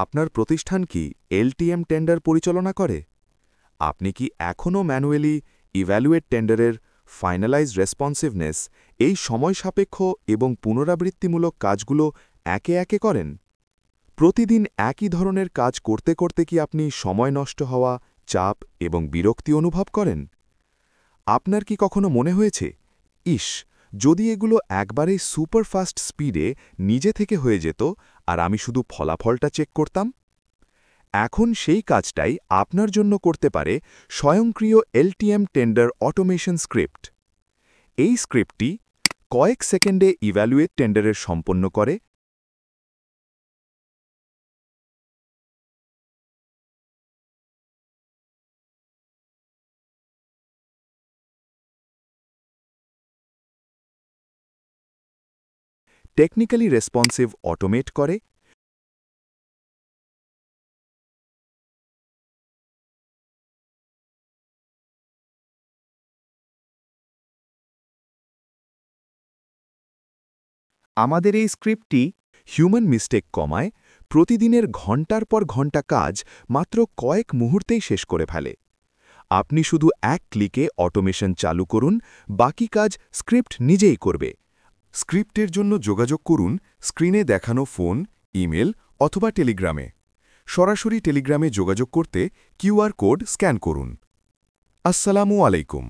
আপনার প্রতিষ্ঠান কি এলটিএম টেন্ডার পরিচালনা করে? আপনি কি এখনও ম্যানুয়ালি ইভ্যালুয়েট টেন্ডারের ফাইনালাইজ রেসপন্সিভনেস এই সময়সাপেক্ষ এবং পুনরাবৃত্তিমূলক কাজগুলো একে একে করেন? প্রতিদিন একই ধরনের কাজ করতে করতে কি আপনি সময় নষ্ট হওয়া, চাপ এবং বিরক্তি অনুভব করেন? আপনার কি কখনো মনে হয়েছে, ইস, যদি এগুলো একবারেই সুপারফাস্ট স্পিডে নিজে থেকে হয়ে যেত আর আমি শুধু ফলাফলটা চেক করতাম? এখন সেই কাজটাই আপনার জন্য করতে পারে স্বয়ংক্রিয় এলটিএম টেন্ডার অটোমেশন স্ক্রিপ্ট। এই স্ক্রিপ্টটি কয়েক সেকেন্ডে ইভ্যালুয়েট টেন্ডারের সম্পন্ন করে টেকনিক্যালি রেসপন্সিভ অটোমেট করে আমাদের এই স্ক্রিপ্টটি হিউম্যান মিস্টেক কমায়, প্রতিদিনের ঘণ্টার পর ঘণ্টা কাজ মাত্র কয়েক মুহূর্তেই শেষ করে ফেলে। আপনি শুধু এক ক্লিকে অটোমেশন চালু করুন, বাকি কাজ স্ক্রিপ্ট নিজেই করবে। স্ক্রিপ্টের জন্য যোগাযোগ করুন স্ক্রিনে দেখানো ফোন, ইমেল অথবা টেলিগ্রামে। সরাসরি টেলিগ্রামে যোগাযোগ করতে কিউআর কোড স্ক্যান করুন। আসসালামু আলাইকুম।